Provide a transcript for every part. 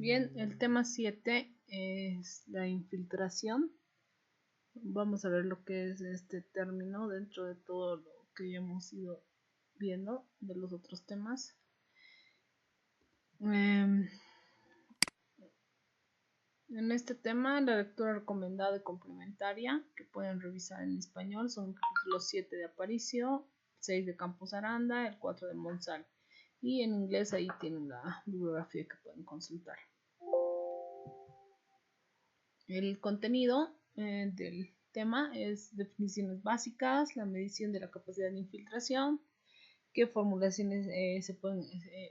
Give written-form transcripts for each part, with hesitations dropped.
Bien, el tema 7 es la infiltración. Vamos a ver lo que es este término dentro de todo lo que ya hemos ido viendo de los otros temas. En este tema, la lectura recomendada y complementaria que pueden revisar en español son el capítulo 7 de Aparicio, 6 de Campos Aranda, el 4 de Monsal. Y en inglés ahí tienen la bibliografía que pueden consultar. El contenido del tema es definiciones básicas, la medición de la capacidad de infiltración, qué formulaciones se pueden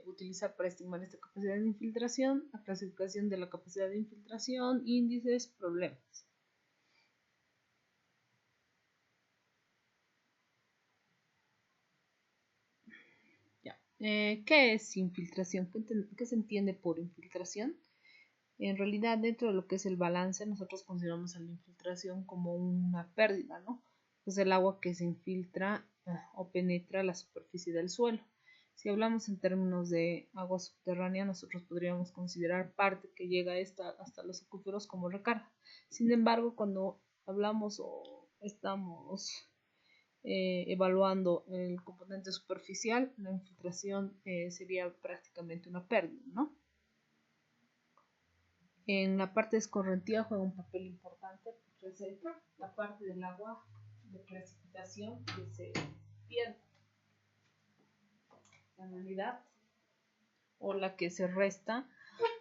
utilizar para estimar esta capacidad de infiltración, la clasificación de la capacidad de infiltración, índices, problemas. ¿Qué es infiltración? ¿Qué se entiende por infiltración? En realidad, dentro de lo que es el balance, nosotros consideramos a la infiltración como una pérdida, ¿no? Es el agua que se infiltra o penetra la superficie del suelo. Si hablamos en términos de agua subterránea, nosotros podríamos considerar parte que llega hasta los acuíferos como recarga. Sin embargo, cuando hablamos o estamos evaluando el componente superficial, la infiltración sería prácticamente una pérdida, ¿no? En la parte escorrentiva juega un papel importante porque es la parte del agua de precipitación que se pierde en realidad, o la que se resta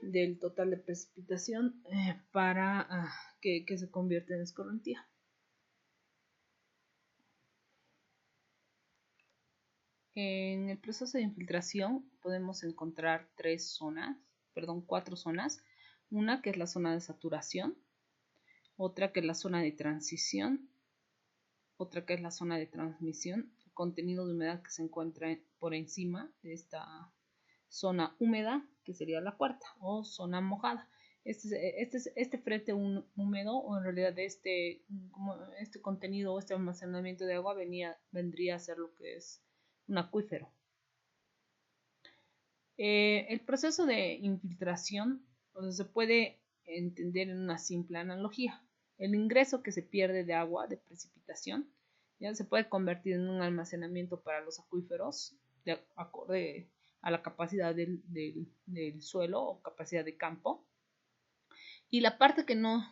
del total de precipitación para que se convierta en escorrentía. En el proceso de infiltración podemos encontrar cuatro zonas. Una que es la zona de saturación, otra que es la zona de transición, otra que es la zona de transmisión, el contenido de humedad que se encuentra por encima de esta zona húmeda, que sería la cuarta, o zona mojada. Este frente húmedo, o en realidad este contenido o este almacenamiento de agua vendría a ser lo que es un acuífero. El proceso de infiltración se puede entender en una simple analogía. El ingreso que se pierde de agua, de precipitación, ya se puede convertir en un almacenamiento para los acuíferos de acorde a la capacidad del suelo o capacidad de campo. Y la parte que no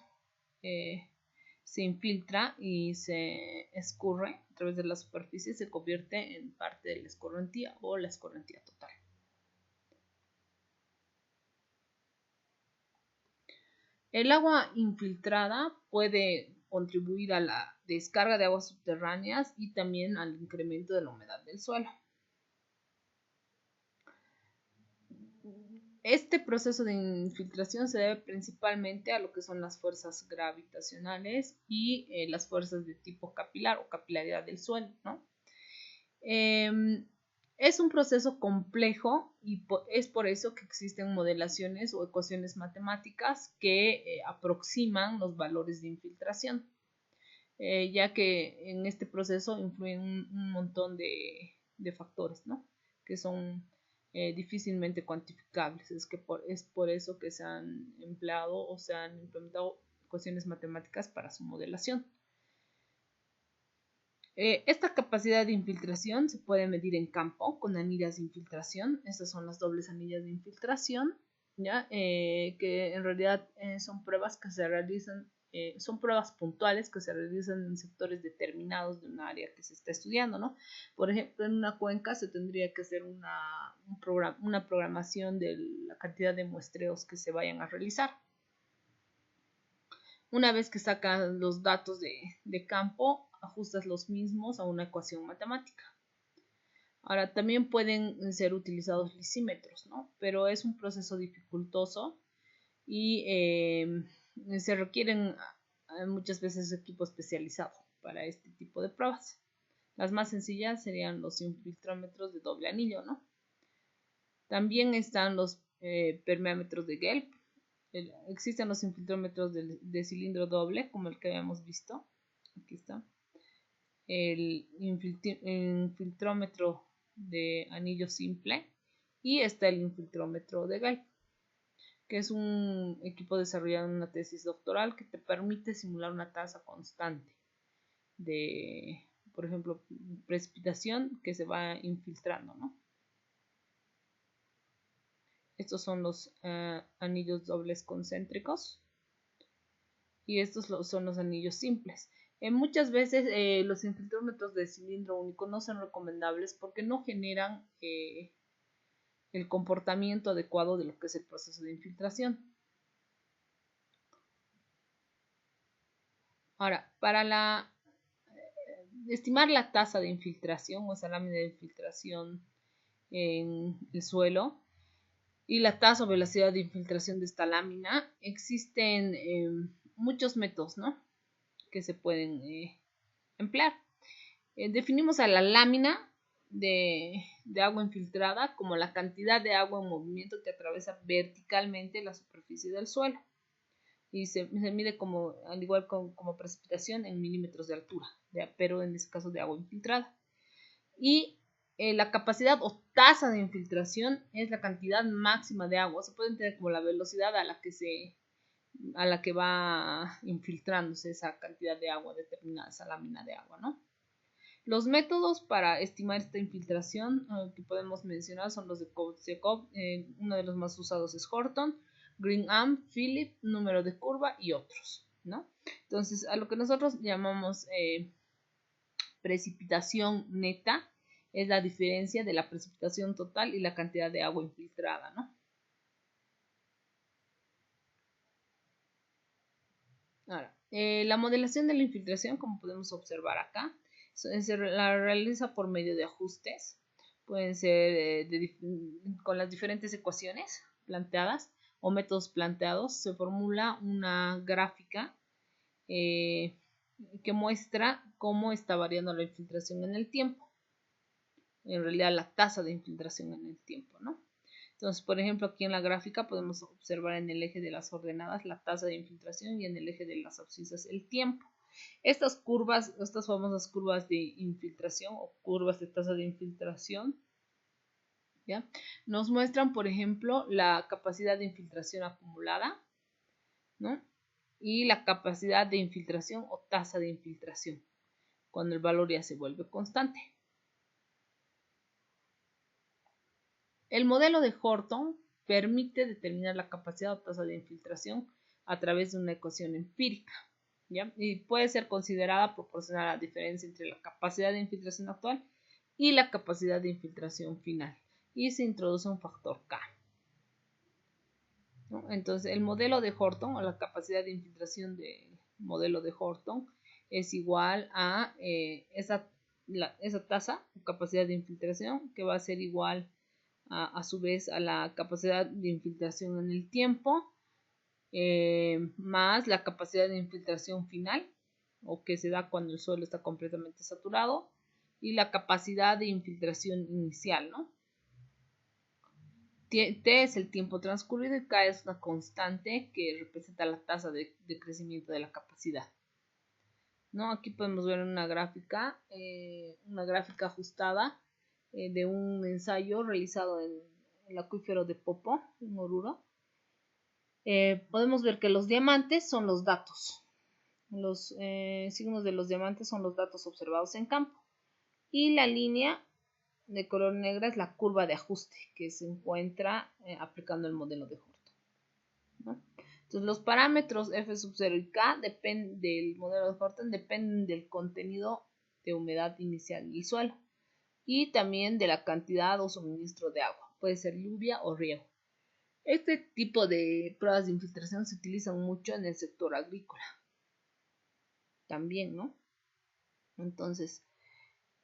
se infiltra y se escurre a través de la superficie se convierte en parte de la escorrentía o la escorrentía total. El agua infiltrada puede contribuir a la descarga de aguas subterráneas y también al incremento de la humedad del suelo. Este proceso de infiltración se debe principalmente a lo que son las fuerzas gravitacionales y las fuerzas de tipo capilar o capilaridad del suelo, ¿no? Es un proceso complejo y es por eso que existen modelaciones o ecuaciones matemáticas que aproximan los valores de infiltración, ya que en este proceso influyen un montón de factores, ¿no? Que son difícilmente cuantificables. Es por eso que se han empleado o se han implementado ecuaciones matemáticas para su modelación. Esta capacidad de infiltración se puede medir en campo con anillas de infiltración. Estas son las dobles anillas de infiltración, ¿ya? Que en realidad son pruebas que se realizan, son pruebas puntuales que se realizan en sectores determinados de un área que se está estudiando, ¿no? Por ejemplo, en una cuenca se tendría que hacer una programación de la cantidad de muestreos que se vayan a realizar. Una vez que sacas los datos de campo, ajustas los mismos a una ecuación matemática. Ahora, también pueden ser utilizados lisímetros, ¿no? Pero es un proceso dificultoso y se requieren muchas veces equipo especializado para este tipo de pruebas. Las más sencillas serían los infiltrómetros de doble anillo, ¿no? También están los permeámetros de Gelb. Existen los infiltrómetros de cilindro doble, como el que habíamos visto. Aquí está. El infiltrómetro de anillo simple y está el infiltrómetro de Gelb, que es un equipo desarrollado en una tesis doctoral que te permite simular una tasa constante de, por ejemplo, precipitación que se va infiltrando, ¿no? Estos son los anillos dobles concéntricos y estos son los anillos simples. Muchas veces los infiltrómetros de cilindro único no son recomendables porque no generan el comportamiento adecuado de lo que es el proceso de infiltración. Ahora, para estimar la tasa de infiltración o esa lámina de infiltración en el suelo y la tasa o velocidad de infiltración de esta lámina, existen muchos métodos, ¿no?, que se pueden emplear. Definimos a la lámina de agua infiltrada como la cantidad de agua en movimiento que atraviesa verticalmente la superficie del suelo y se mide como, al igual como precipitación, en milímetros de altura, pero en este caso de agua infiltrada. Y la capacidad o tasa de infiltración es la cantidad máxima de agua. Se puede entender como la velocidad a la que va infiltrándose esa cantidad de agua determinada, esa lámina de agua, ¿no? Los métodos para estimar esta infiltración que podemos mencionar son los de Kovalchukov. Uno de los más usados es Horton, Green-Am, Philip, número de curva y otros, ¿no? Entonces, a lo que nosotros llamamos precipitación neta es la diferencia de la precipitación total y la cantidad de agua infiltrada, ¿no? Ahora, la modelación de la infiltración, como podemos observar acá, se la realiza por medio de ajustes. Pueden ser con las diferentes ecuaciones planteadas o métodos planteados. Se formula una gráfica que muestra cómo está variando la infiltración en el tiempo. En realidad la tasa de infiltración en el tiempo, ¿no? Entonces, por ejemplo, aquí en la gráfica podemos observar en el eje de las ordenadas la tasa de infiltración y en el eje de las abscisas el tiempo. Estas curvas, estas famosas curvas de infiltración o curvas de tasa de infiltración, ¿ya?, nos muestran, por ejemplo, la capacidad de infiltración acumulada, ¿no?, y la capacidad de infiltración o tasa de infiltración, cuando el valor ya se vuelve constante. El modelo de Horton permite determinar la capacidad o tasa de infiltración a través de una ecuación empírica, ¿ya?, y puede ser considerada proporcional a la diferencia entre la capacidad de infiltración actual y la capacidad de infiltración final, y se introduce un factor K, ¿no? Entonces, el modelo de Horton o la capacidad de infiltración del modelo de Horton es igual a esa tasa o capacidad de infiltración, que va a ser igual a su vez a la capacidad de infiltración en el tiempo, más la capacidad de infiltración final, o que se da cuando el suelo está completamente saturado, y la capacidad de infiltración inicial, ¿no? T es el tiempo transcurrido y K es una constante que representa la tasa de crecimiento de la capacidad, ¿no? Aquí podemos ver una gráfica ajustada de un ensayo realizado en el acuífero de Popo, en Oruro. Podemos ver que los diamantes son los datos. Los signos de los diamantes son los datos observados en campo. Y la línea de color negra es la curva de ajuste que se encuentra aplicando el modelo de Horton, ¿no? Entonces, los parámetros F sub 0 y K del modelo de Horton dependen del contenido de humedad inicial del suelo y también de la cantidad o suministro de agua. Puede ser lluvia o riego. Este tipo de pruebas de infiltración se utilizan mucho en el sector agrícola también, ¿no? Entonces,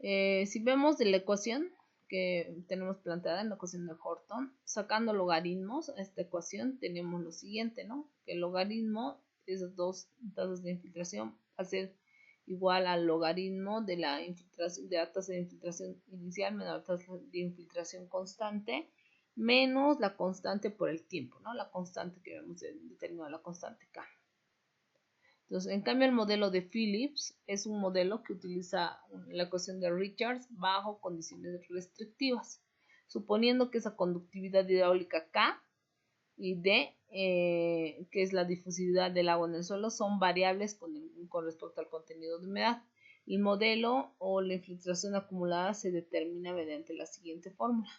si vemos de la ecuación que tenemos planteada en la ecuación de Horton, sacando logaritmos a esta ecuación, tenemos lo siguiente, ¿no? Que el logaritmo de esas dos tasas de infiltración va a ser igual al logaritmo de la tasa de infiltración inicial menos la tasa de infiltración constante menos la constante por el tiempo, ¿no? La constante que hemos determinado, la constante K. Entonces, en cambio, el modelo de Phillips es un modelo que utiliza la ecuación de Richards bajo condiciones restrictivas, suponiendo que esa conductividad hidráulica K y D, que es la difusividad del agua en el suelo, son variables con respecto al contenido de humedad. El modelo o la infiltración acumulada se determina mediante la siguiente fórmula.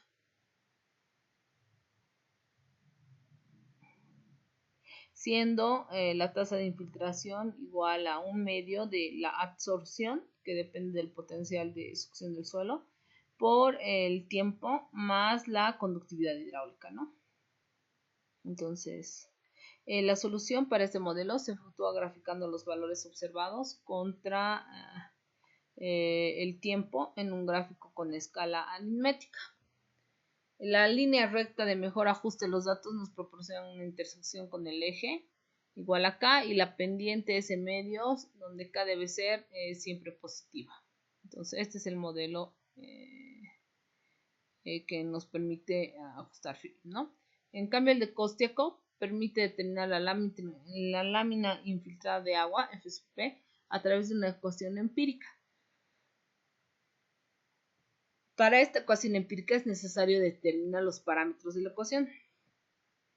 Siendo la tasa de infiltración igual a un medio de la absorción, que depende del potencial de succión del suelo, por el tiempo más la conductividad hidráulica, ¿no? Entonces, la solución para este modelo se efectúa graficando los valores observados contra el tiempo en un gráfico con escala aritmética. La línea recta de mejor ajuste de los datos nos proporciona una intersección con el eje igual a K y la pendiente S medios donde K debe ser siempre positiva. Entonces este es el modelo que nos permite ajustar film, ¿no? En cambio el de Kostiakov permite determinar la lámina infiltrada de agua, FSP, a través de una ecuación empírica. Para esta ecuación empírica es necesario determinar los parámetros de la ecuación,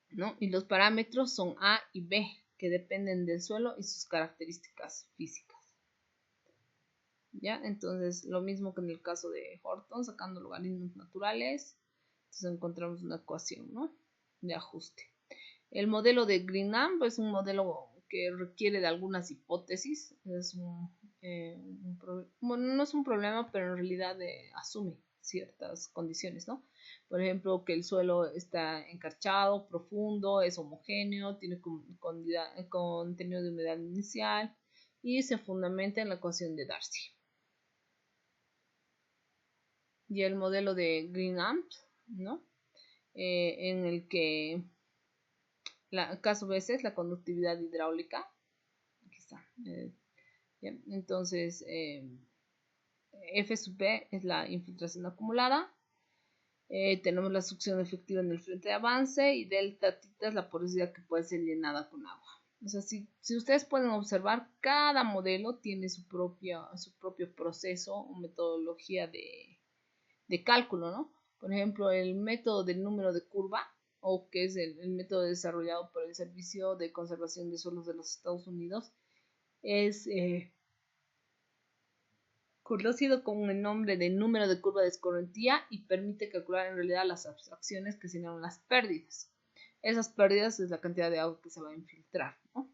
¿no? Y los parámetros son A y B, que dependen del suelo y sus características físicas. ¿Ya? Entonces, lo mismo que en el caso de Horton, sacando logaritmos naturales, entonces encontramos una ecuación, ¿no?, de ajuste. El modelo de Greenham es un modelo que requiere de algunas hipótesis. Es bueno, no es un problema, pero en realidad asume ciertas condiciones, ¿no? Por ejemplo, que el suelo está encarchado, profundo, es homogéneo, tiene contenido de humedad inicial y se fundamenta en la ecuación de Darcy. Y el modelo de Greenham, ¿no? En el que caso veces la conductividad hidráulica. Aquí está. Entonces, F sub P es la infiltración acumulada. Tenemos la succión efectiva en el frente de avance y delta tita es la porosidad que puede ser llenada con agua. O sea, si ustedes pueden observar, cada modelo tiene su propio proceso o metodología de cálculo, ¿no? Por ejemplo, el método del número de curva, o que es el método desarrollado por el Servicio de Conservación de Suelos de los Estados Unidos, es conocido con el nombre de número de curva de escorrentía y permite calcular en realidad las abstracciones que serían las pérdidas. Esas pérdidas es la cantidad de agua que se va a infiltrar, ¿no?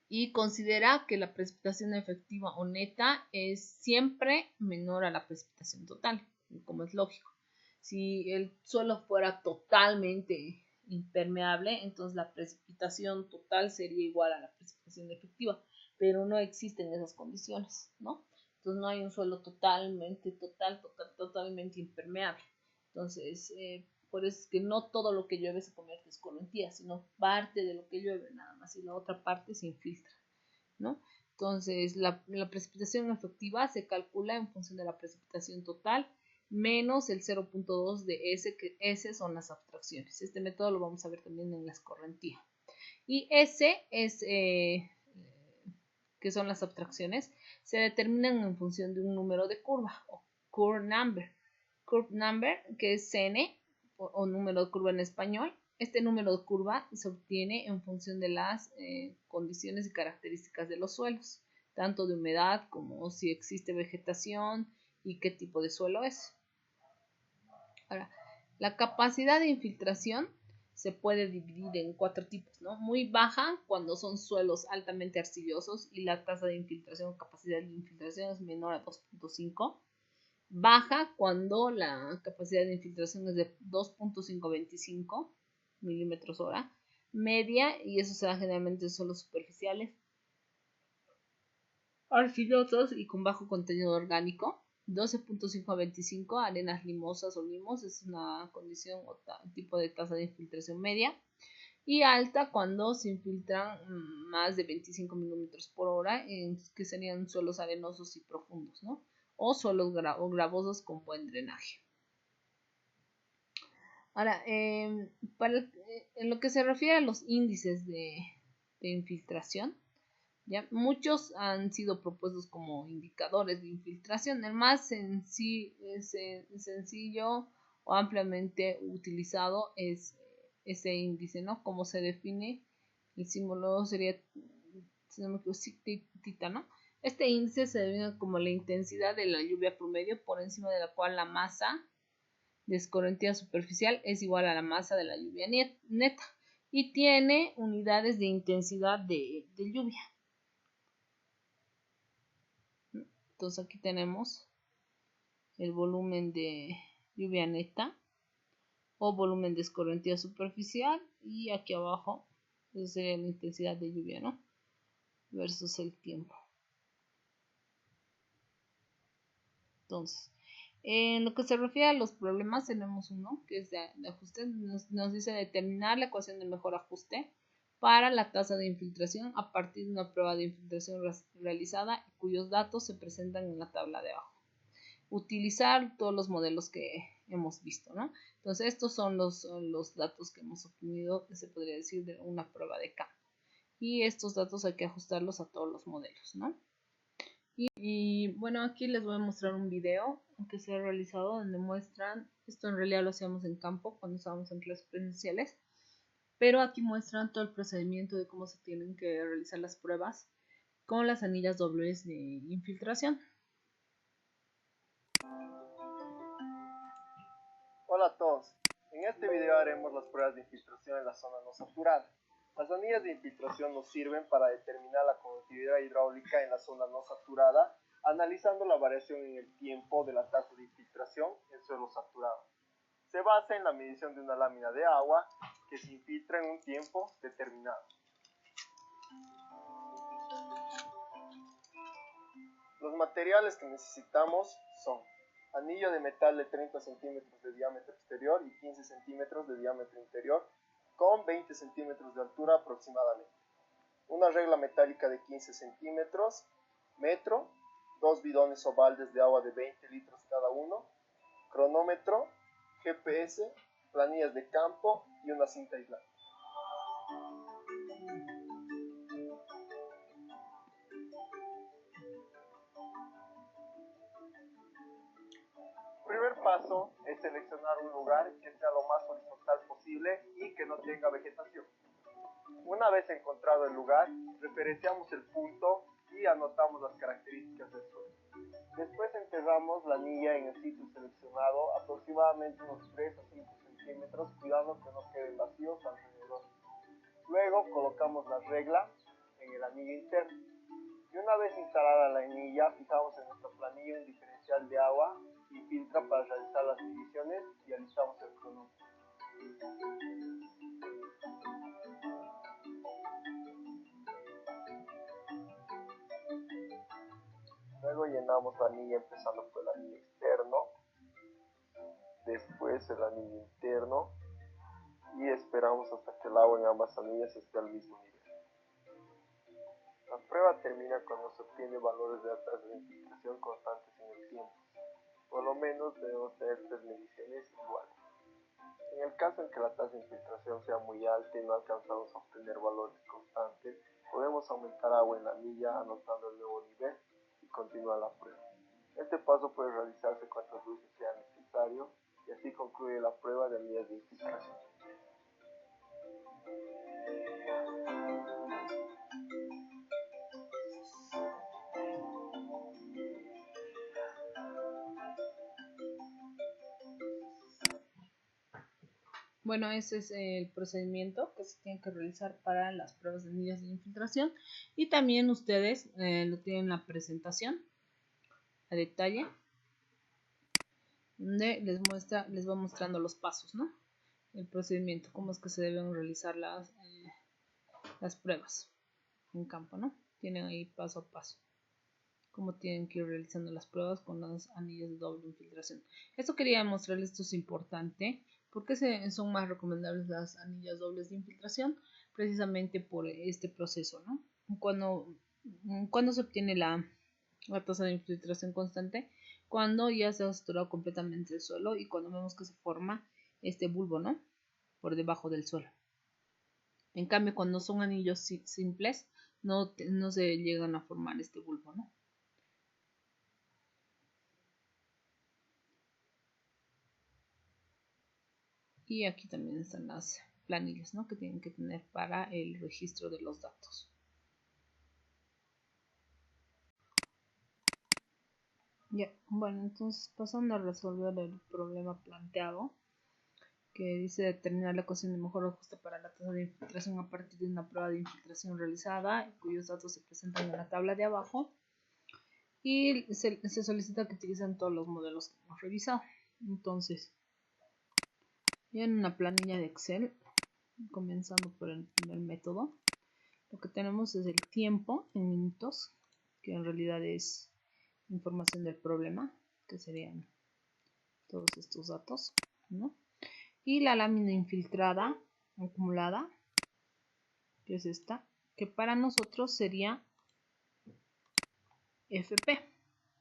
Y considera que la precipitación efectiva o neta es siempre menor a la precipitación total, como es lógico. Si el suelo fuera totalmente impermeable, entonces la precipitación total sería igual a la precipitación efectiva, pero no existen esas condiciones, ¿no? Entonces no hay un suelo totalmente impermeable. Entonces, por eso es que no todo lo que llueve se convierte en escorrentía, sino parte de lo que llueve nada más y la otra parte se infiltra, ¿no? Entonces, la precipitación efectiva se calcula en función de la precipitación total menos el 0.2 de S, que S son las abstracciones. Este método lo vamos a ver también en la escorrentía. Y S es, que son las abstracciones, se determinan en función de un número de curva, o curve number. Curve number, que es CN, o número de curva en español. Este número de curva se obtiene en función de las condiciones y características de los suelos, tanto de humedad como si existe vegetación y qué tipo de suelo es. Ahora, la capacidad de infiltración se puede dividir en 4 tipos, ¿no? Muy baja cuando son suelos altamente arcillosos y la tasa de infiltración o capacidad de infiltración es menor a 2.5. Baja cuando la capacidad de infiltración es de 2.525 milímetros hora. Media, y eso se da generalmente en suelos superficiales, arcillosos y con bajo contenido orgánico. 12.5 a 25, arenas limosas o limos, es una condición o tipo de tasa de infiltración media. Y alta cuando se infiltran más de 25 milímetros por hora, que serían suelos arenosos y profundos, ¿no? O suelos gravosos con buen drenaje. Ahora, en lo que se refiere a los índices de infiltración, ¿ya? Muchos han sido propuestos como indicadores de infiltración. El más sencillo o ampliamente utilizado es ese índice, ¿no? ¿Cómo se define? El símbolo sería, si no me equivoco, tita, ¿no? Este índice se define como la intensidad de la lluvia promedio por encima de la cual la masa de escorrentía superficial es igual a la masa de la lluvia neta y tiene unidades de intensidad de lluvia. Entonces aquí tenemos el volumen de lluvia neta o volumen de escorrentía superficial y aquí abajo esa sería la intensidad de lluvia, ¿no? Versus el tiempo. Entonces, en lo que se refiere a los problemas, tenemos uno que es de ajuste. Nos dice determinar la ecuación de mejor ajuste para la tasa de infiltración a partir de una prueba de infiltración realizada y cuyos datos se presentan en la tabla de abajo. Utilizar todos los modelos que hemos visto, ¿no? Entonces, estos son los datos que hemos obtenido, se podría decir, de una prueba de campo. Y estos datos hay que ajustarlos a todos los modelos, ¿no? Y bueno, aquí les voy a mostrar un video que se ha realizado donde muestran, esto en realidad lo hacíamos en campo cuando estábamos en clases presenciales, pero aquí muestran todo el procedimiento de cómo se tienen que realizar las pruebas con las anillas dobles de infiltración. Hola a todos, en este video haremos las pruebas de infiltración en la zona no saturada. Las anillas de infiltración nos sirven para determinar la conductividad hidráulica en la zona no saturada, analizando la variación en el tiempo de la tasa de infiltración en suelo saturado. Se basa en la medición de una lámina de agua que se infiltra en un tiempo determinado. Los materiales que necesitamos son anillo de metal de 30 centímetros de diámetro exterior y 15 centímetros de diámetro interior con 20 centímetros de altura aproximadamente. Una regla metálica de 15 centímetros, metro, 2 bidones o baldes de agua de 20 litros cada uno, cronómetro, GPS, planillas de campo y una cinta aislante. El primer paso es seleccionar un lugar que sea lo más horizontal posible y que no tenga vegetación. Una vez encontrado el lugar, referenciamos el punto y anotamos las características del suelo. Después enterramos la anilla en el sitio seleccionado, aproximadamente unos 3 a 5 centímetros, cuidando que no queden vacíos alrededor. Luego colocamos la regla en el anillo interno. Y una vez instalada la anilla, fijamos en nuestra planilla un diferencial de agua y filtra para realizar las mediciones y alistamos el cronómetro. Luego llenamos la anilla empezando por el anillo externo, después el anillo interno y esperamos hasta que el agua en ambas anillas esté al mismo nivel. La prueba termina cuando se obtiene valores de la tasa de infiltración constantes en el tiempo. Por lo menos debemos tener 3 mediciones iguales. En el caso en que la tasa de infiltración sea muy alta y no alcanzamos a obtener valores constantes, podemos aumentar agua en la anilla anotando el nuevo nivel y continuar la prueba. Este paso puede realizarse cuantas veces sea necesario y así concluye la prueba de anillas de infiltración. Bueno, ese es el procedimiento que se tiene que realizar para las pruebas de anillas de infiltración y también ustedes lo tienen en la presentación a detalle donde les va mostrando los pasos, ¿no? El procedimiento, cómo es que se deben realizar las pruebas en campo, ¿no? Tienen ahí paso a paso cómo tienen que ir realizando las pruebas con las anillas de doble infiltración. Esto quería mostrarles, esto es importante, porque son más recomendables las anillas dobles de infiltración, precisamente por este proceso, ¿no? Cuando se obtiene la tasa de infiltración constante, cuando ya se ha saturado completamente el suelo y cuando vemos que se forma este bulbo, ¿no? Por debajo del suelo. En cambio, cuando son anillos simples, no se llegan a formar este bulbo, ¿no? Y aquí también están las planillas, ¿no?, que tienen que tener para el registro de los datos. Ya, bueno, entonces pasando a resolver el problema planteado, que dice determinar la ecuación de mejor ajuste para la tasa de infiltración a partir de una prueba de infiltración realizada, cuyos datos se presentan en la tabla de abajo, y se solicita que utilicen todos los modelos que hemos revisado. Entonces, ya en una planilla de Excel, comenzando por el primer método, lo que tenemos es el tiempo en minutos, que en realidad es información del problema, que serían todos estos datos, ¿no? Y la lámina infiltrada acumulada, que es esta, que para nosotros sería FP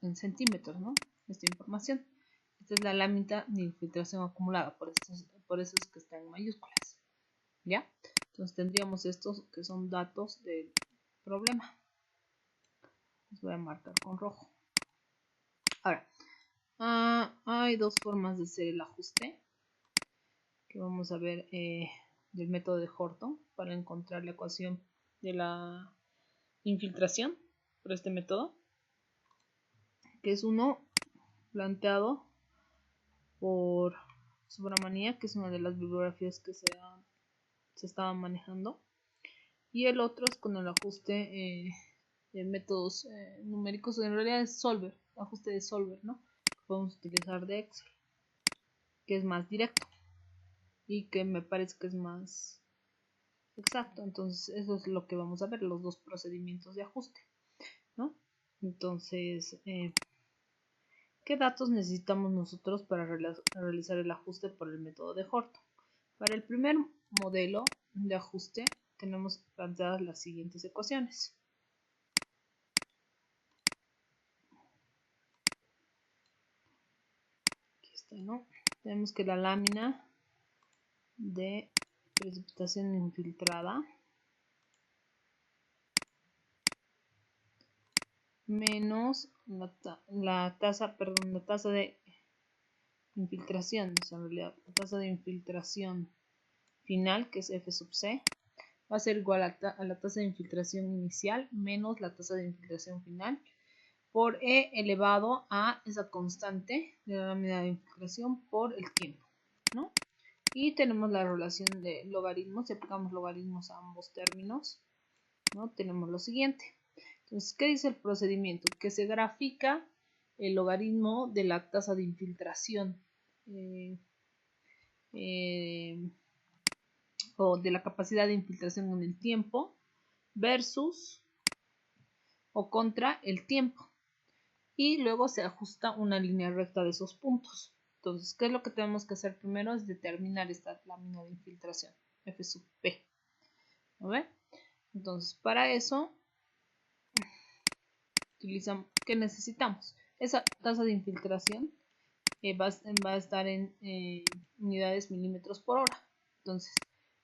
en centímetros, ¿no? Esta información. Esta es la lámina de infiltración acumulada, por eso es que está en mayúsculas, ¿ya? Entonces tendríamos estos que son datos del problema. Los voy a marcar con rojo. Ahora, hay dos formas de hacer el ajuste que vamos a ver del método de Horton para encontrar la ecuación de la infiltración por este método, que es uno planteado por Subramania, que es una de las bibliografías que se estaban manejando, y el otro es con el ajuste de métodos numéricos, en realidad es Solver, ajuste de Solver, ¿no?, que podemos utilizar de Excel, que es más directo y que me parece que es más exacto. Entonces eso es lo que vamos a ver, los dos procedimientos de ajuste, ¿no? Entonces, ¿qué datos necesitamos nosotros para realizar el ajuste por el método de Horton? Para el primer modelo de ajuste tenemos planteadas las siguientes ecuaciones. Aquí está, ¿no? Tenemos que la lámina de precipitación infiltrada menos la tasa de infiltración, o sea, en realidad la tasa de infiltración final, que es F sub C, va a ser igual a la tasa de infiltración inicial menos la tasa de infiltración final por E elevado a esa constante de la lámina de infiltración por el tiempo, ¿no? Y tenemos la relación de logaritmos. Si aplicamos logaritmos a ambos términos, ¿no?, tenemos lo siguiente. Entonces, ¿qué dice el procedimiento? Que se grafica el logaritmo de la tasa de infiltración o de la capacidad de infiltración en el tiempo versus o contra el tiempo, y luego se ajusta una línea recta de esos puntos. Entonces, ¿qué es lo que tenemos que hacer primero? Es determinar esta lámina de infiltración, F sub P. ¿No ve? Entonces, para eso, ¿qué necesitamos? Esa tasa de infiltración va a estar en unidades milímetros por hora. Entonces,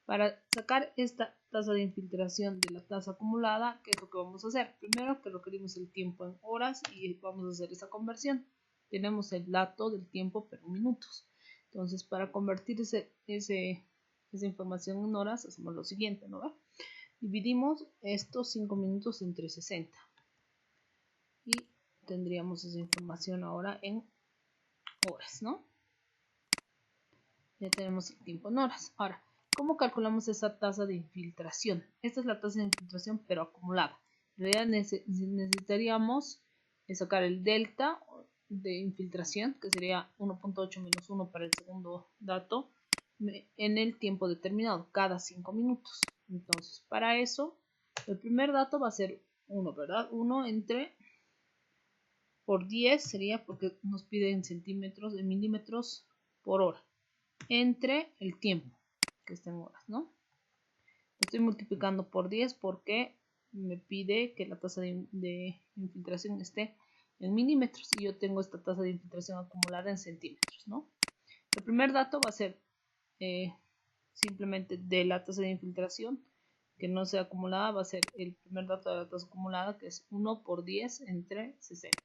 para sacar esta tasa de infiltración de la tasa acumulada, ¿qué es lo que vamos a hacer? Primero que requerimos el tiempo en horas y vamos a hacer esa conversión. Tenemos el dato del tiempo pero en minutos. Entonces, para convertir esa información en horas, hacemos lo siguiente, ¿no? Dividimos estos 5 minutos entre 60 y tendríamos esa información ahora en horas, ¿no? Ya tenemos el tiempo en horas. Ahora, ¿cómo calculamos esa tasa de infiltración? Esta es la tasa de infiltración pero acumulada. En realidad necesitaríamos sacar el delta de infiltración, que sería 1.8 menos 1 para el segundo dato, en el tiempo determinado, cada 5 minutos. Entonces, para eso, el primer dato va a ser 1, ¿verdad? 1 entre por 10 sería, porque nos piden centímetros de milímetros por hora, entre el tiempo, que está en horas, ¿no? Lo estoy multiplicando por 10 porque me pide que la tasa de infiltración esté en milímetros y yo tengo esta tasa de infiltración acumulada en centímetros, ¿no? El primer dato va a ser simplemente de la tasa de infiltración que no sea acumulada, va a ser el primer dato de la tasa acumulada, que es 1 por 10 entre 60.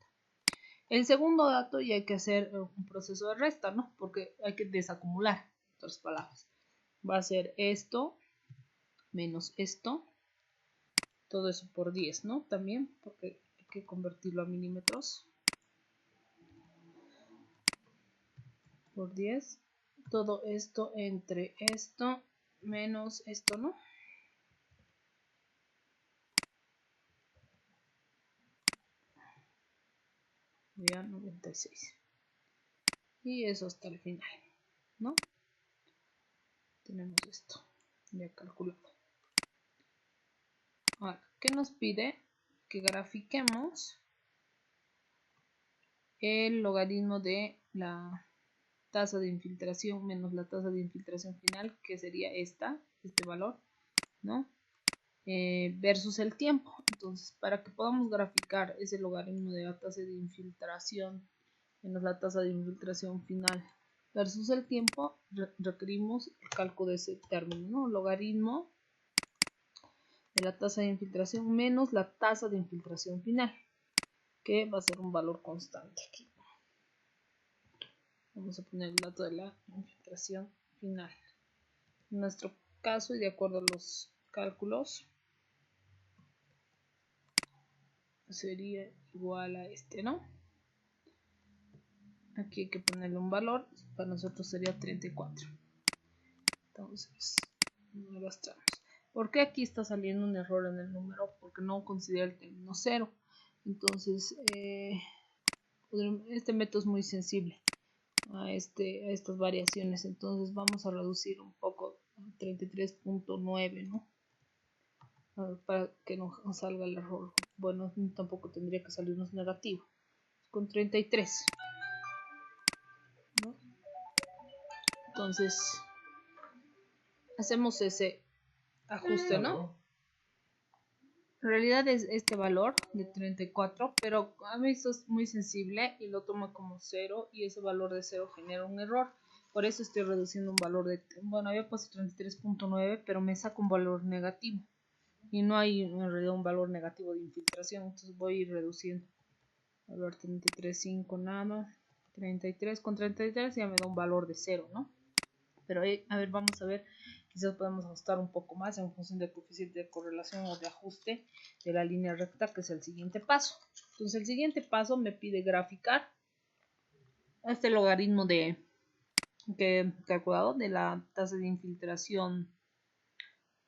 El segundo dato ya hay que hacer un proceso de resta, ¿no? Porque hay que desacumular, en otras palabras. va a ser esto menos esto. Todo eso por 10, ¿no? También, porque hay que convertirlo a milímetros. Por 10. Todo esto entre esto menos esto, ¿no? Ya 96. Y eso hasta el final, ¿no? Tenemos esto ya calculado. Ahora, ¿qué nos pide? Que grafiquemos el logaritmo de la tasa de infiltración menos la tasa de infiltración final, que sería este valor, ¿no? Versus el tiempo. Entonces, para que podamos graficar ese logaritmo de la tasa de infiltración menos la tasa de infiltración final versus el tiempo, requerimos el cálculo de ese término, ¿no? Logaritmo de la tasa de infiltración menos la tasa de infiltración final, que va a ser un valor constante aquí. Vamos a poner el dato de la infiltración final. En nuestro caso, y de acuerdo a los cálculos, sería igual a este, ¿no? Aquí hay que ponerle un valor, para nosotros sería 34. Entonces, arrastramos. ¿Por qué aquí está saliendo un error en el número? Porque no considera el término 0. Entonces, este método es muy sensible a estas variaciones. Entonces, vamos a reducir un poco a 33.9, ¿no? Para que no salga el error. Bueno, tampoco tendría que salirnos negativo. Con 33, ¿no? Entonces, hacemos ese ajuste, ¿no? En realidad es este valor de 34, pero a mí esto es muy sensible y lo tomo como 0 y ese valor de 0 genera un error. Por eso estoy reduciendo un valor de, bueno, había puesto 33.9, pero me saca un valor negativo. Y no hay en realidad un valor negativo de infiltración, entonces voy a ir reduciendo. Valor 33.5 nada, 33 con 33 ya me da un valor de 0, ¿no? Pero a ver, vamos a ver, quizás podemos ajustar un poco más en función del coeficiente de correlación o de ajuste de la línea recta, que es el siguiente paso. Entonces el siguiente paso me pide graficar este logaritmo que he calculado de la tasa de infiltración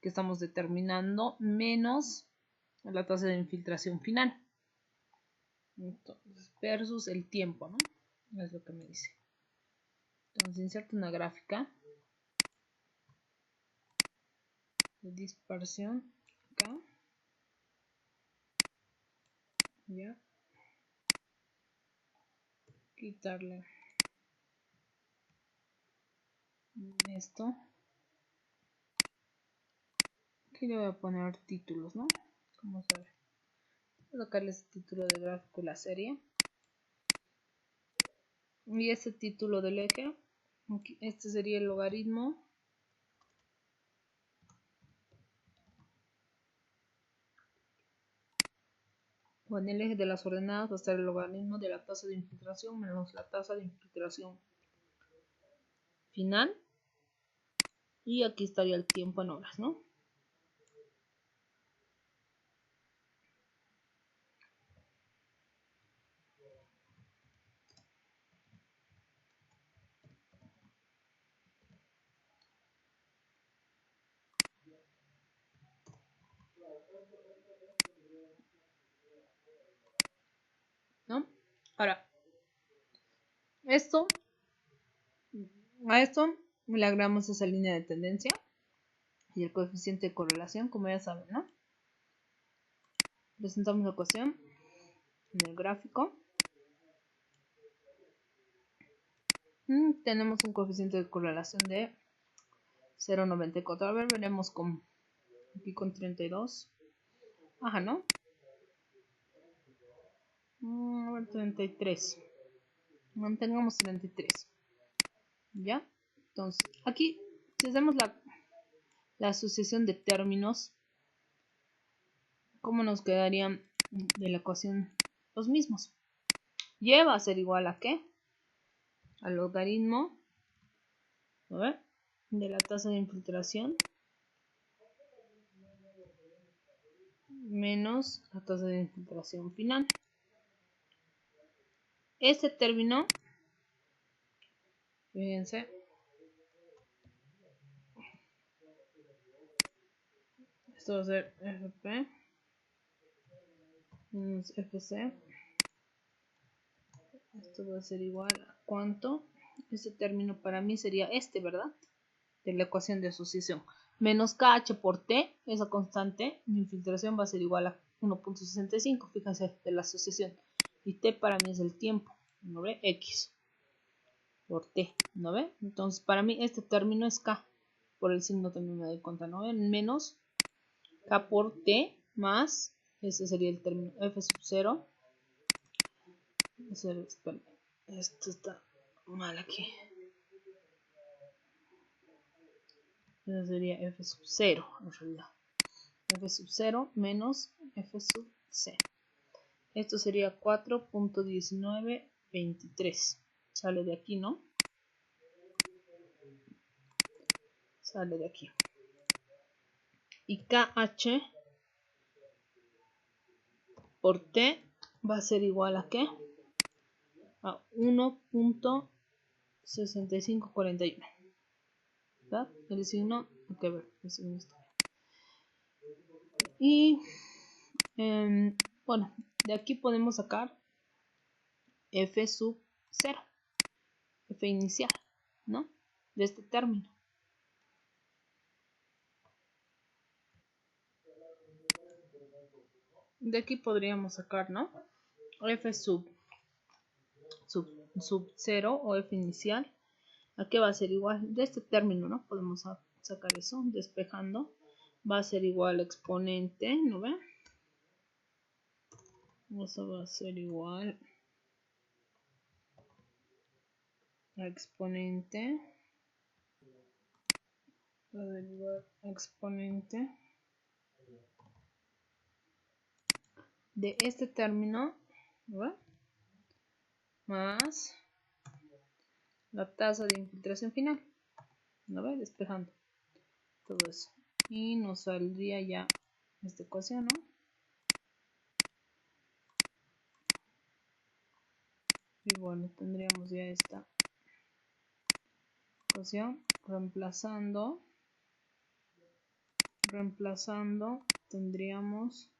que estamos determinando menos la tasa de infiltración final. Entonces, versus el tiempo, ¿no? Es lo que me dice. Entonces inserto una gráfica de dispersión acá. Ya. Quitarle esto. Aquí le voy a poner títulos, ¿no? Vamos a ver. Voy a sacarle este título de gráfico la serie. Y este título del eje. Aquí, este sería el logaritmo. O en el eje de las ordenadas va a estar el logaritmo de la tasa de infiltración menos la tasa de infiltración final. Y aquí estaría el tiempo en horas, ¿no? ¿No? Ahora, a esto le agregamos esa línea de tendencia y el coeficiente de correlación, como ya saben, ¿no? Presentamos la ecuación en el gráfico. Tenemos un coeficiente de correlación de 0.94. A ver, veremos aquí con 32. Ajá, ¿no? A ver, 33. Mantengamos 33. ¿Ya? Entonces, aquí, si hacemos la asociación de términos, ¿cómo nos quedarían de la ecuación los mismos? Y va a ser igual a ¿qué? Al logaritmo. A ver. de la tasa de infiltración menos la tasa de infiltración final. Este término, fíjense, esto va a ser FP menos FC. Esto va a ser igual a ¿cuánto? Este término para mí sería este, ¿verdad? De la ecuación de asociación. Menos KH por T, esa constante de infiltración va a ser igual a 1.65, fíjense, de la asociación. Y T para mí es el tiempo, ¿no ve? X por T, ¿no ve? Entonces para mí este término es K. Por el signo también me doy cuenta, ¿no ven? Menos K por T más, ese sería el término F sub 0. Esto está mal aquí. Eso sería F sub 0 en realidad. F sub 0 menos F sub C. Esto sería 4.1923. Sale de aquí, ¿no? Sale de aquí. Y KH por T va a ser igual a ¿qué? A 1.6541. ¿Verdad? El signo, hay que ver, el signo está bien. Y bueno, de aquí podemos sacar F sub 0, F inicial, ¿no? De este término. De aquí podríamos sacar, ¿no? F sub 0 o F inicial. ¿A qué va a ser igual? De este término, ¿no? Podemos sacar eso, despejando. Va a ser igual a exponente, ¿no ve? Eso va a ser igual a exponente. Va a ser igual a exponente de este término, ¿no ve? Más la tasa de infiltración final, ¿no ve? Despejando todo eso. Y nos saldría ya esta ecuación, ¿no? Y bueno, tendríamos ya esta ecuación reemplazando, tendríamos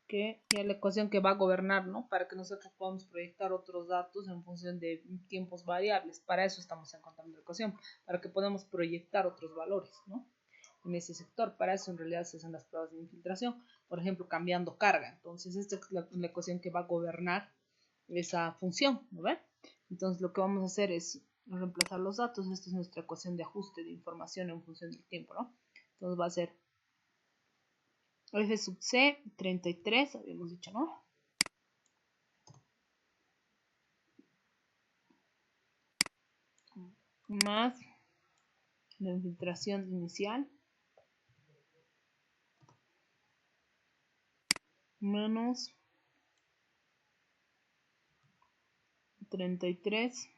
que ya la ecuación que va a gobernar, ¿no? Para que nosotros podamos proyectar otros datos en función de tiempos variables. Para eso estamos encontrando la ecuación, para que podamos proyectar otros valores, ¿no? En ese sector. Para eso en realidad se hacen las pruebas de infiltración. Por ejemplo, cambiando carga. Entonces, esta es la ecuación que va a gobernar esa función, ¿no ven? Entonces, lo que vamos a hacer es reemplazar los datos. Esta es nuestra ecuación de ajuste de información en función del tiempo, ¿no? Entonces, va a ser F sub C, 33, habíamos dicho, ¿no? Más la infiltración inicial menos 33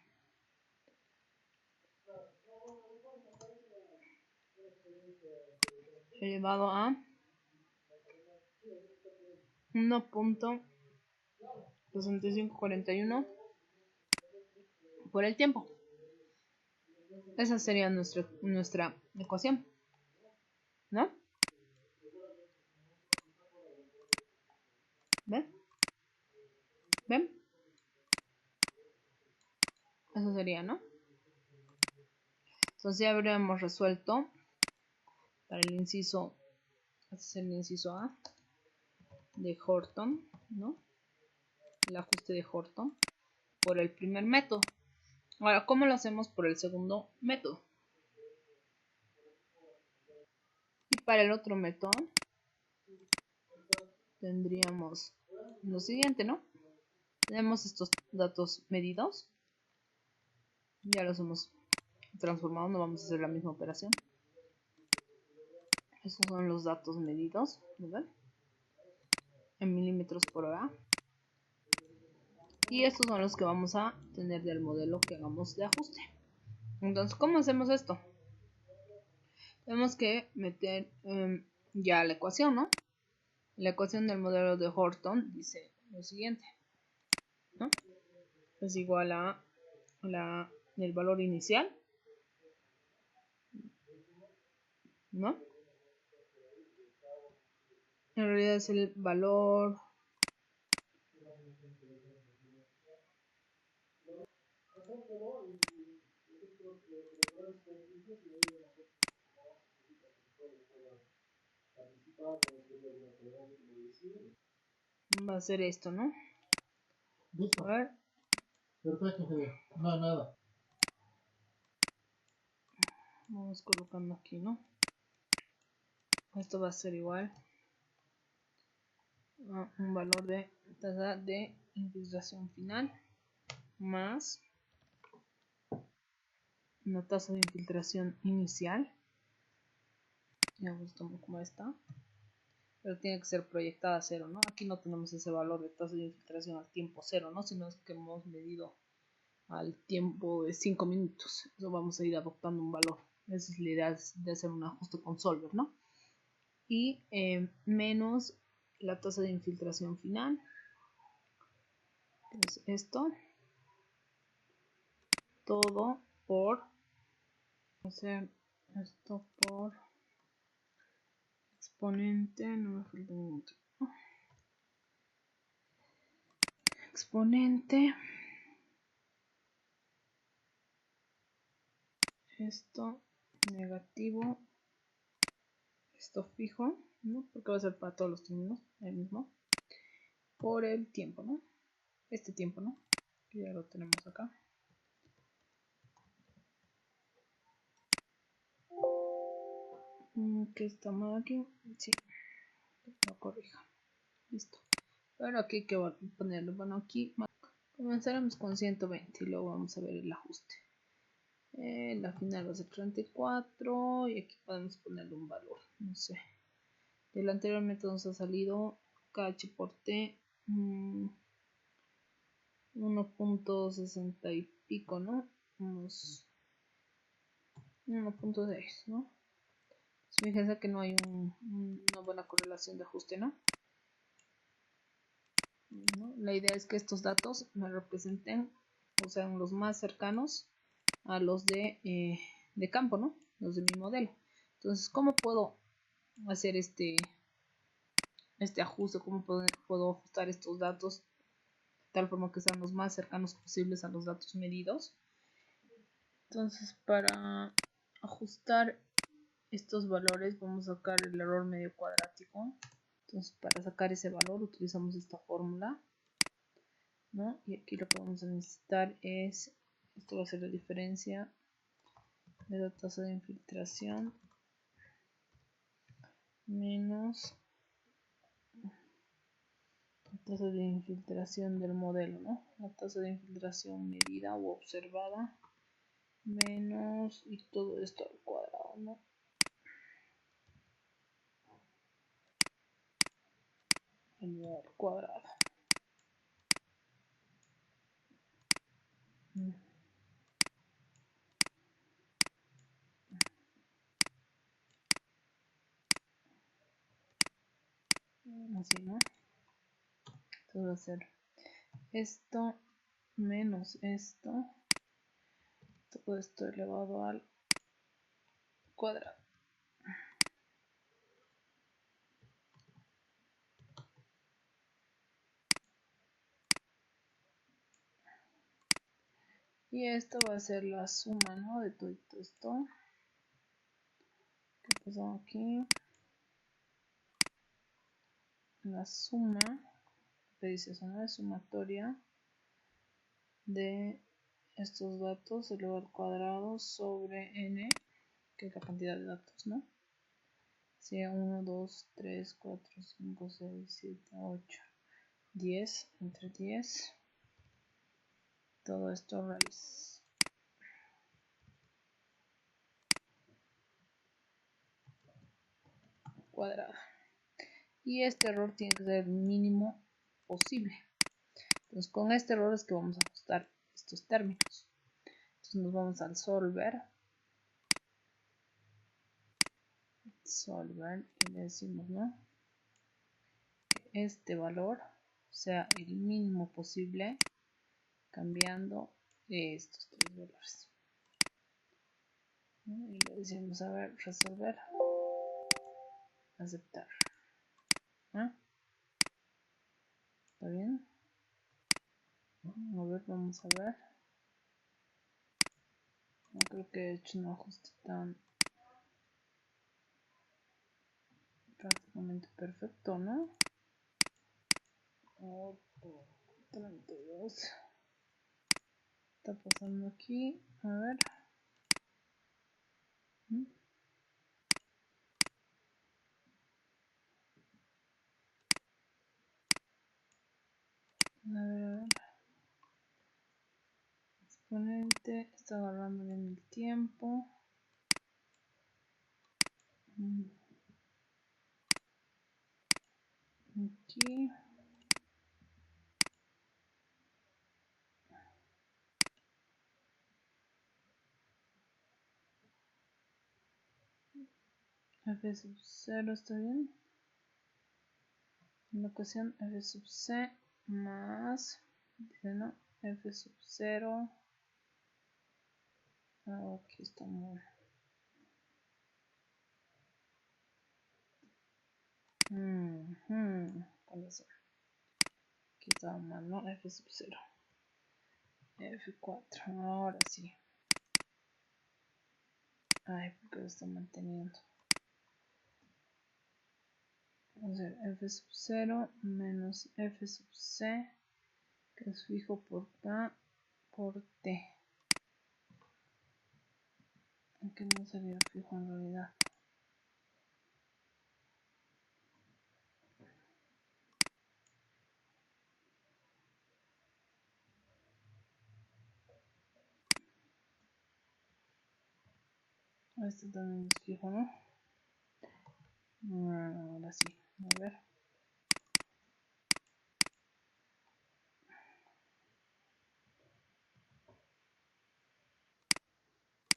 elevado a 1.6541 por el tiempo. Esa sería nuestra ecuación, ¿no? ¿Ven? ¿Ven? Eso sería, ¿no? Entonces ya habríamos resuelto para el inciso, este es el inciso A de Horton, ¿no? El ajuste de Horton por el primer método. Ahora, ¿cómo lo hacemos por el segundo método? Y para el otro método tendríamos lo siguiente, ¿no? Tenemos estos datos medidos. Ya los hemos transformado, no vamos a hacer la misma operación. Estos son los datos medidos, ¿verdad? En milímetros por hora. Y estos son los que vamos a tener del modelo que hagamos de ajuste. Entonces, ¿cómo hacemos esto? tenemos que meter ya la ecuación, ¿no? La ecuación del modelo de Horton dice lo siguiente, ¿no? Es igual a el valor inicial, ¿no? En realidad es el valor va a ser esto, ¿no? Listo. A ver. Perfecto, Javier. No, nada. Vamos colocando aquí, ¿no? Esto va a ser igual a un valor de tasa de infiltración final más una tasa de infiltración inicial. Ya buscamos cómo está. Pero tiene que ser proyectada a cero, ¿no? Aquí no tenemos ese valor de tasa de infiltración al tiempo cero, ¿no? Sino es que hemos medido al tiempo de 5 minutos. Eso vamos a ir adoptando un valor. Esa es la idea de hacer un ajuste con solver, ¿no? Y menos la tasa de infiltración final. Entonces esto. Todo por hacer esto por exponente. No me falta ningún tipo. Exponente. Esto negativo. Esto fijo, ¿no? Porque va a ser para todos los términos el mismo. Por el tiempo, ¿no? Este tiempo, ¿no? Que ya lo tenemos acá. ¿Qué está mal aquí? Sí, lo corrijo. Listo. Ahora aquí hay que ponerlo. Bueno, aquí comenzaremos con 120 y luego vamos a ver el ajuste. La final va a ser 34 y aquí podemos ponerle un valor. No sé. Del anterior método nos ha salido KH por T 1.60 y pico, ¿no? Unos 1.6, ¿no? Fíjense que no hay una buena correlación de ajuste, ¿no? La idea es que estos datos me representen o sean los más cercanos a los de campo, ¿no? Los de mi modelo. Entonces, ¿cómo puedo hacer este ajuste? ¿Cómo puedo ajustar estos datos de tal forma que sean los más cercanos posibles a los datos medidos? Entonces, para ajustar estos valores vamos a sacar el error medio cuadrático. Entonces, para sacar ese valor utilizamos esta fórmula, ¿no? Y aquí lo que vamos a necesitar es, esto va a ser la diferencia de la tasa de infiltración menos la tasa de infiltración del modelo, ¿no? La tasa de infiltración medida o observada menos y todo esto al cuadrado, ¿no? Al cuadrado. Así, ¿no? Entonces va a ser esto menos esto, todo esto elevado al cuadrado. Y esto va a ser la suma, ¿no? De todo esto. ¿Qué pasó aquí? La suma, ¿qué dice eso, no? Es sumatoria de estos datos elevado al cuadrado sobre n, que es la cantidad de datos, ¿no? Sea 1, 2, 3, 4, 5, 6, 7, 8, 10, entre 10. Todo esto raíz cuadrada. Y este error tiene que ser el mínimo posible. Entonces con este error es que vamos a ajustar estos términos. Entonces nos vamos al solver. solver y le decimos, ¿no?, que este valor sea el mínimo posible cambiando estos tres valores. Y le decimos, a ver, resolver, aceptar. ¿Ah? ¿Está bien? A ver, vamos a ver. No creo que he hecho un ajuste tan prácticamente perfecto, ¿no? 32. Está pasando aquí. A ver. A ver. Exponente. Está agarrando bien el tiempo. Aquí. F sub 0 está bien. En la ecuación f sub c más, dice no, f sub 0. Aquí está muy. Con eso. Aquí estaba mal, ¿no? F sub 0. F4. Ahora sí. Ay, porque lo está manteniendo. Vamos a ver, f sub 0 menos f sub c, que es fijo por K por T. Aunque no sería fijo en realidad. Este también es fijo, ¿no? Ahora sí, a ver.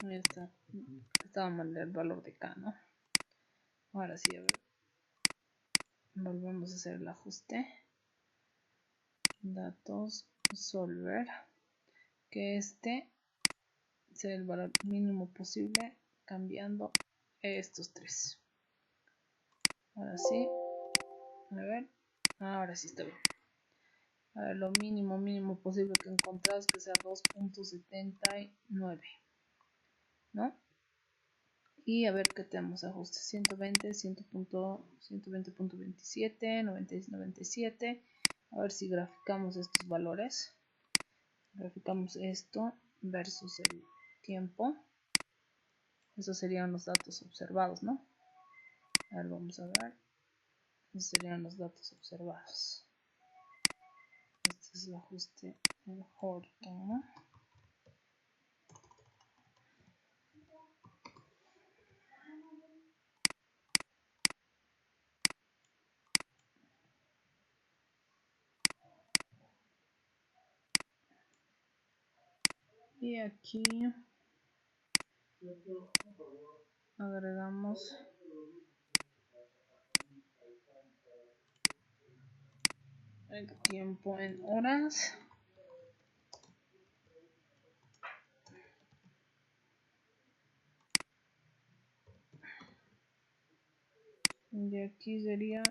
Ahí está. Estaba mal el valor de K, ¿no? Ahora sí, a ver. Volvemos a hacer el ajuste. Datos, solver. Que este sea el valor mínimo posible cambiando estos tres. Ahora sí. A ver. Ahora sí está bien. A ver, lo mínimo posible que encontrás que sea 2.79. ¿No? Y a ver qué tenemos ajustes. 120, 120.27, 97. A ver si graficamos estos valores. Graficamos esto versus el tiempo. Esos serían los datos observados, ¿no? A ver, vamos a ver. Esos serían los datos observados. Este es el ajuste en Horton, ¿no? Y aquí agregamos el tiempo en horas. Y aquí sería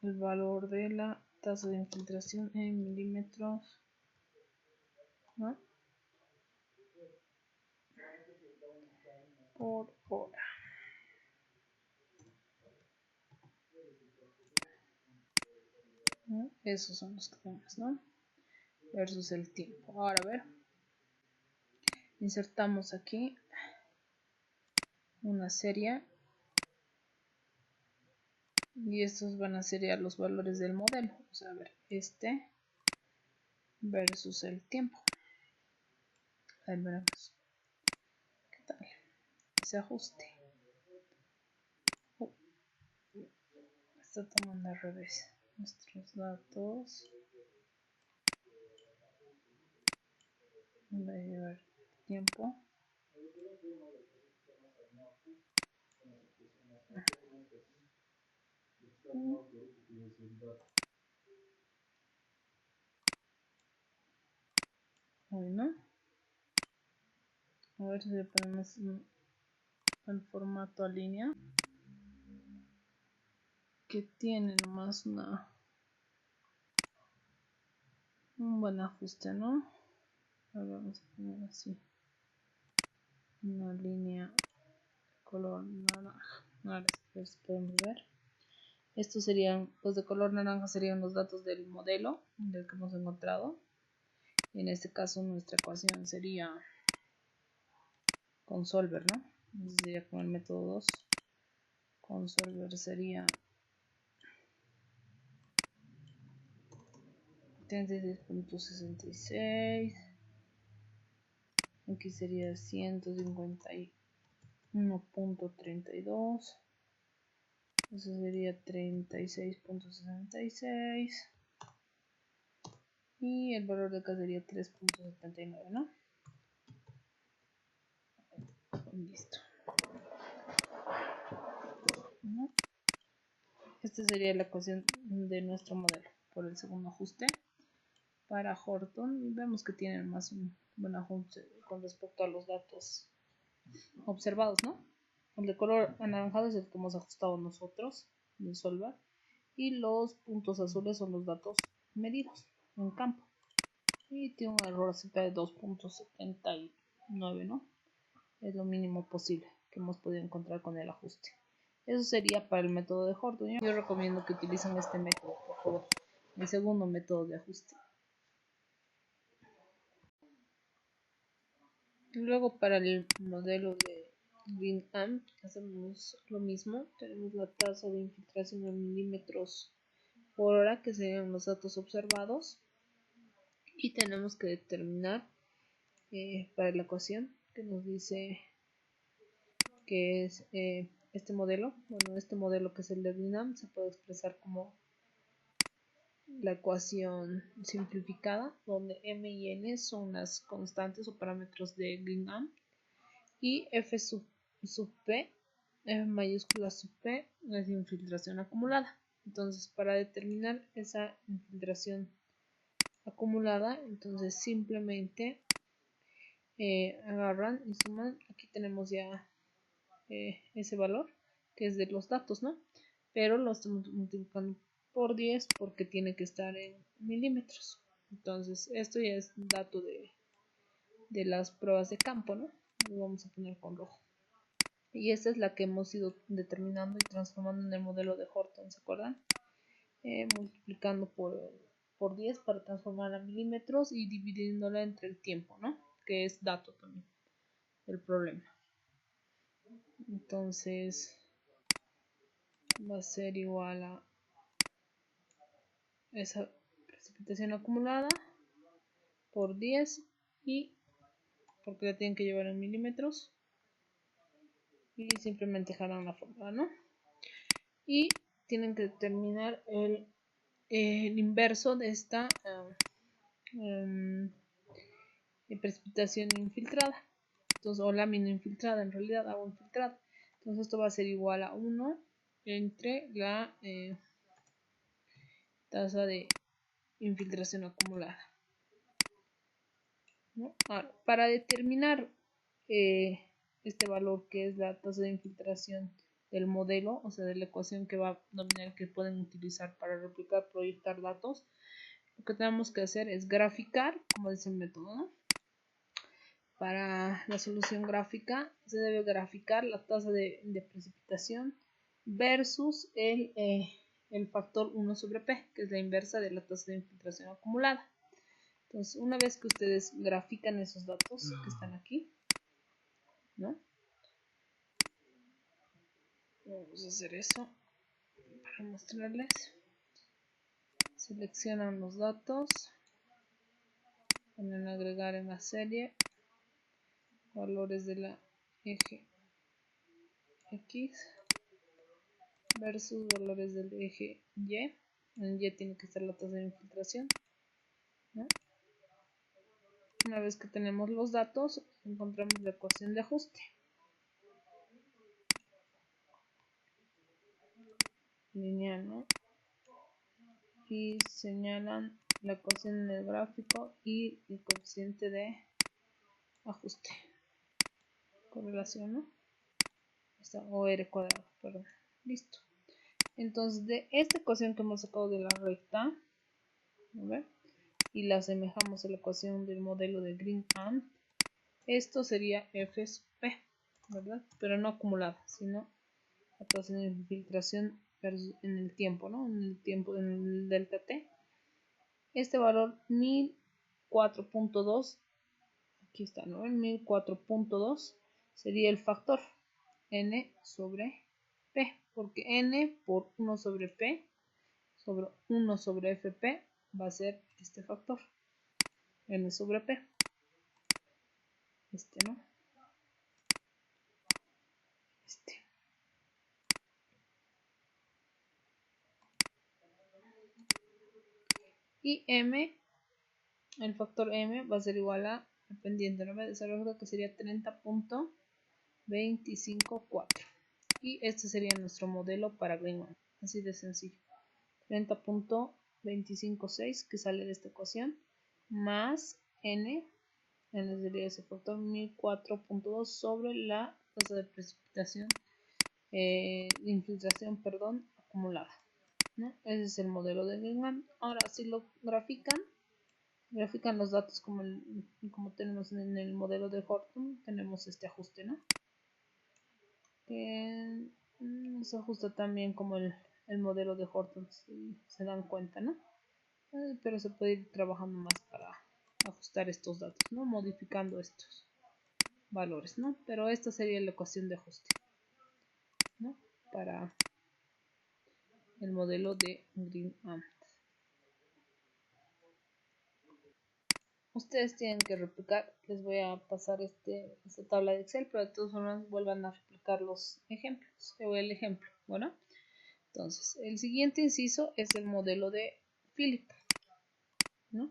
el valor de la tasa de infiltración en milímetros, ¿no?, por hora. ¿No? Esos son los que tenemos, ¿no? Versus el tiempo. Ahora a ver. Insertamos aquí una serie. Y estos van a ser ya los valores del modelo. Vamos a ver, este versus el tiempo. A ver, veremos. ¿Qué tal? Ese ajuste. Está tomando al revés. Nuestros datos. Voy a llevar tiempo. Bueno, a ver si le ponemos el formato a línea, que tiene nomás un buen ajuste, ¿no? Ahora vamos a poner así una línea color naranja. Ahora si podemos ver, estos serían los de color naranja, serían los datos del modelo del que hemos encontrado. Y en este caso nuestra ecuación sería con Solver, ¿no? Entonces sería con el método 2. Con Solver sería 36.66. Aquí sería 151.32. Eso sería 36.66. Y el valor de acá sería 3.79, ¿no? Listo. ¿No? Esta sería la ecuación de nuestro modelo por el segundo ajuste. Para Horton vemos que tienen más un buen ajuste con respecto a los datos observados, ¿no? El de color anaranjado es el que hemos ajustado nosotros en Solver, y los puntos azules son los datos medidos en campo, y tiene un error cerca de 2.79, ¿no? Es lo mínimo posible que hemos podido encontrar con el ajuste. Eso sería para el método de Horton. Yo recomiendo que utilicen este método, por favor, el segundo método de ajuste. Luego para el modelo de GreenAmp hacemos lo mismo. Tenemos la tasa de infiltración en milímetros por hora, que serían los datos observados, y tenemos que determinar para la ecuación que nos dice que es este modelo. Bueno, este modelo que es el de GreenAmp se puede expresar como la ecuación simplificada, donde m y n son las constantes o parámetros de GreenAmp, y f sub p, f mayúscula sub p, es infiltración acumulada. Entonces, para determinar esa infiltración acumulada, entonces simplemente agarran y suman. Aquí tenemos ya ese valor que es de los datos, ¿no? Pero lo estamos multiplicando por 10 porque tiene que estar en milímetros. Entonces, esto ya es un dato de las pruebas de campo, ¿no? Lo vamos a poner con rojo. Y esta es la que hemos ido determinando y transformando en el modelo de Horton, ¿se acuerdan? Multiplicando por 10 para transformar a milímetros y dividiéndola entre el tiempo, ¿no? Que es dato también del problema. Entonces va a ser igual a esa precipitación acumulada por 10, y porque la tienen que llevar en milímetros, y simplemente jalan la fórmula, ¿no? Y tienen que determinar el inverso de esta precipitación infiltrada, entonces, o lámina infiltrada, en realidad agua infiltrada. Entonces esto va a ser igual a 1 entre la tasa de infiltración acumulada, ¿no? Ahora, para determinar este valor, que es la tasa de infiltración del modelo, o sea, de la ecuación que va a dominar, que pueden utilizar para replicar, proyectar datos, lo que tenemos que hacer es graficar, como dice el método, ¿no? Para la solución gráfica se debe graficar la tasa de precipitación versus el factor 1 sobre P, que es la inversa de la tasa de infiltración acumulada. Entonces, una vez que ustedes grafican esos datos que están aquí, ¿no? Vamos a hacer eso para mostrarles. Seleccionan los datos, ponen agregar en la serie, valores de la eje X versus valores del eje Y. En Y tiene que estar la tasa de infiltración, ¿no? Una vez que tenemos los datos, encontramos la ecuación de ajuste. Lineal, ¿no? Y señalan la ecuación en el gráfico y el coeficiente de ajuste. Correlación, ¿no? Está OR cuadrado, perdón. Listo. Entonces, de esta ecuación que hemos sacado de la recta, a ver, y la asemejamos a la ecuación del modelo de Green-Amp, esto sería F sub P, ¿verdad? Pero no acumulada, sino la tasa de infiltración en el tiempo, ¿no? En el tiempo, en el delta T. Este valor 1004.2, aquí está, ¿no? El 1004.2 sería el factor N sobre P, porque N por 1 sobre P sobre 1 sobre FP va a ser este factor, N sobre P. ¿No? Y M, el factor M va a ser igual a la pendiente, ¿no? De esa regla que sería 30.254. Y este sería nuestro modelo para Green-Amp, así de sencillo. 30.256 que sale de esta ecuación, más N sería ese factor 1004.2 sobre la tasa de precipitación, de infiltración, perdón, acumulada, ¿no? Ese es el modelo de Green-Amp. Ahora, si lo grafican los datos como tenemos en el modelo de Horton, tenemos este ajuste, ¿no? Que se ajusta también como el modelo de Horton, si se dan cuenta, ¿no? Pero se puede ir trabajando más para ajustar estos datos, ¿no? Modificando estos valores, ¿no? Pero esta sería la ecuación de ajuste, ¿no? Para el modelo de Green-Amp. Ustedes tienen que replicar, les voy a pasar esta tabla de Excel, pero de todas formas vuelvan a replicar los ejemplos, o el ejemplo, bueno. Entonces, el siguiente inciso es el modelo de Philip, ¿no?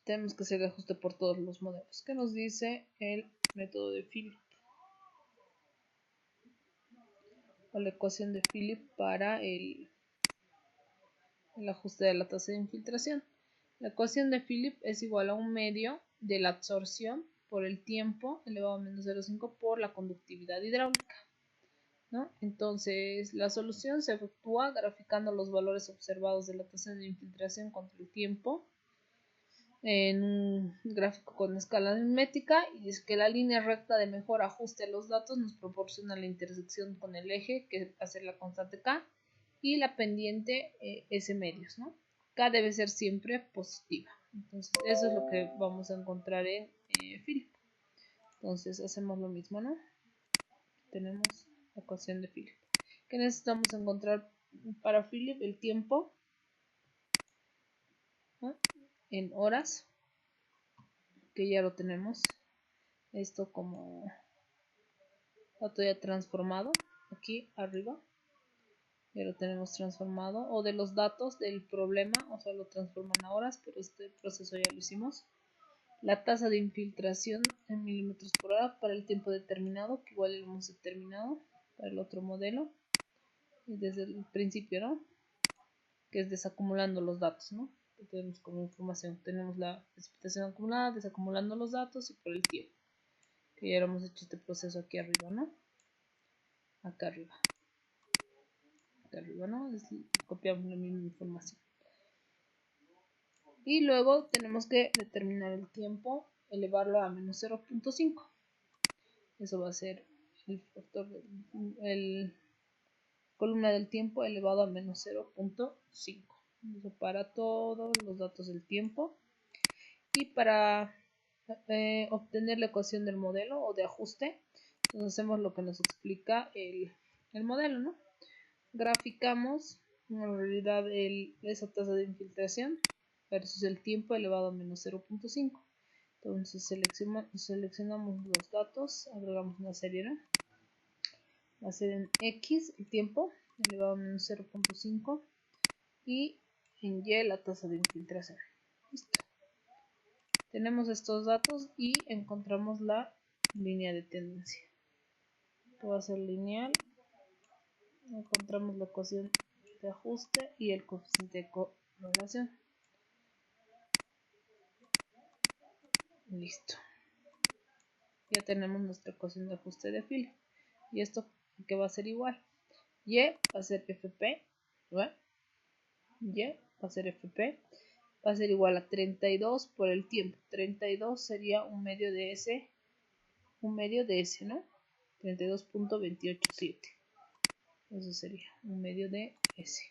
Tenemos que hacer el ajuste por todos los modelos. ¿Qué nos dice el método de Philip? O la ecuación de Philip para el ajuste de la tasa de infiltración. La ecuación de Philip es igual a un medio de la absorción por el tiempo elevado a menos 0,5 por la conductividad hidráulica, ¿no? Entonces, la solución se efectúa graficando los valores observados de la tasa de infiltración contra el tiempo en un gráfico con escala aritmética, y es que la línea recta de mejor ajuste a los datos nos proporciona la intersección con el eje, que va a ser la constante K, y la pendiente S medios, ¿no? K debe ser siempre positiva. Entonces, eso es lo que vamos a encontrar en Philip. Entonces, hacemos lo mismo, ¿no? Tenemos la ecuación de Philip. ¿Qué necesitamos encontrar para Philip? El tiempo, ¿no? En horas, que ya lo tenemos. Esto como dato ya transformado aquí arriba, ya lo tenemos transformado, o de los datos del problema, o sea, lo transforman a horas, pero este proceso ya lo hicimos. La tasa de infiltración en milímetros por hora para el tiempo determinado, que igual lo hemos determinado para el otro modelo, y desde el principio, ¿no? Que es desacumulando los datos, ¿no? Que tenemos como información, tenemos la precipitación acumulada, desacumulando los datos y por el tiempo, que ya hemos hecho este proceso aquí arriba, ¿no? Acá arriba, ¿no? Copiamos la misma información. Y luego tenemos que determinar el tiempo, elevarlo a menos 0.5. Eso va a ser el factor el columna del tiempo elevado a menos 0.5. Eso para todos los datos del tiempo. Y para obtener la ecuación del modelo o de ajuste, entonces hacemos lo que nos explica el modelo, ¿no? Graficamos en realidad esa tasa de infiltración versus el tiempo elevado a menos 0.5. Entonces seleccionamos los datos, agregamos una serie, ¿no? Va a ser en X el tiempo elevado a menos 0.5 y en Y la tasa de infiltración. Listo. Tenemos estos datos y encontramos la línea de tendencia. Esto va a ser lineal. Encontramos la ecuación de ajuste y el coeficiente de correlación. Listo. Ya tenemos nuestra ecuación de ajuste de fila. Y esto que va a ser igual. Y va a ser FP. ¿Ve? Y va a ser FP. Va a ser igual a 32 por el tiempo. 32 sería un medio de S. Un medio de S, ¿no? 32.287. Eso sería un medio de S.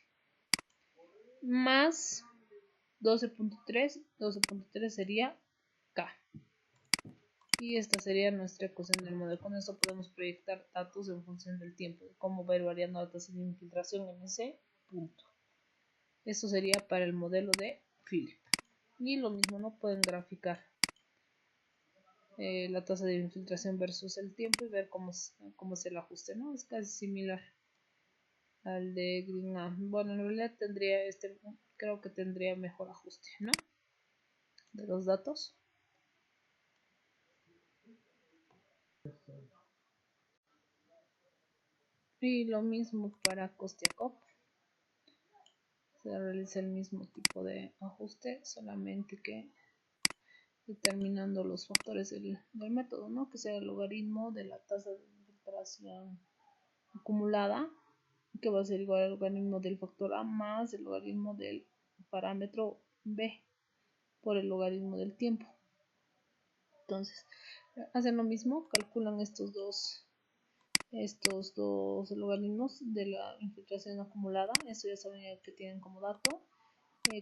Más 12.3. 12.3 sería K. Y esta sería nuestra ecuación del modelo. Con esto podemos proyectar datos en función del tiempo, de cómo va a ir variando la tasa de infiltración en ese punto. Esto sería para el modelo de Philip. Y lo mismo, ¿no? Pueden graficar la tasa de infiltración versus el tiempo y ver cómo es el ajuste, ¿no? Es casi similar al de Green. Bueno, en realidad tendría creo que tendría mejor ajuste, ¿no? De los datos. Y lo mismo para Kostiakov. Se realiza el mismo tipo de ajuste, solamente que determinando los factores del método, ¿no? Que sea el logaritmo de la tasa de infiltración acumulada, que va a ser igual al logaritmo del factor A más el logaritmo del parámetro B por el logaritmo del tiempo. Entonces, hacen lo mismo, calculan estos dos logaritmos de la infiltración acumulada. Esto ya saben que tienen como dato.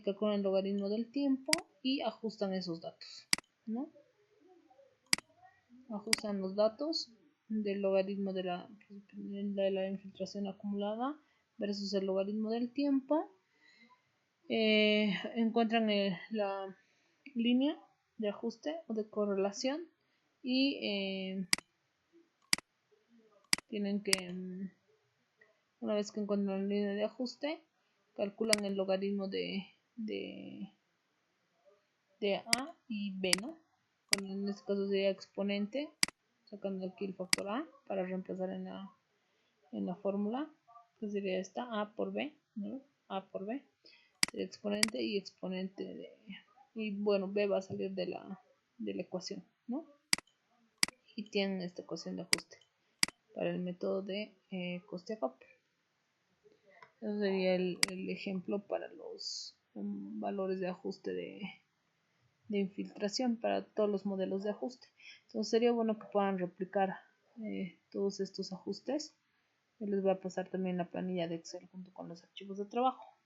Calculan el logaritmo del tiempo y ajustan esos datos, ¿no? Ajustan los datos del logaritmo de la infiltración acumulada versus el logaritmo del tiempo. Encuentran la línea de ajuste o de correlación y tienen que, una vez que encuentran la línea de ajuste, calculan el logaritmo de A y B, ¿no? Bueno, en este caso sería exponente, sacando aquí el factor A para reemplazar en la fórmula, que sería esta A por B, ¿no? A por B sería exponente y exponente y bueno, B va a salir de la ecuación, ¿no? Y tienen esta ecuación de ajuste para el método de Kostiakov. Eso sería el ejemplo para los valores de ajuste de infiltración para todos los modelos de ajuste. Entonces sería bueno que puedan replicar todos estos ajustes. Yo les voy a pasar también la planilla de Excel junto con los archivos de trabajo.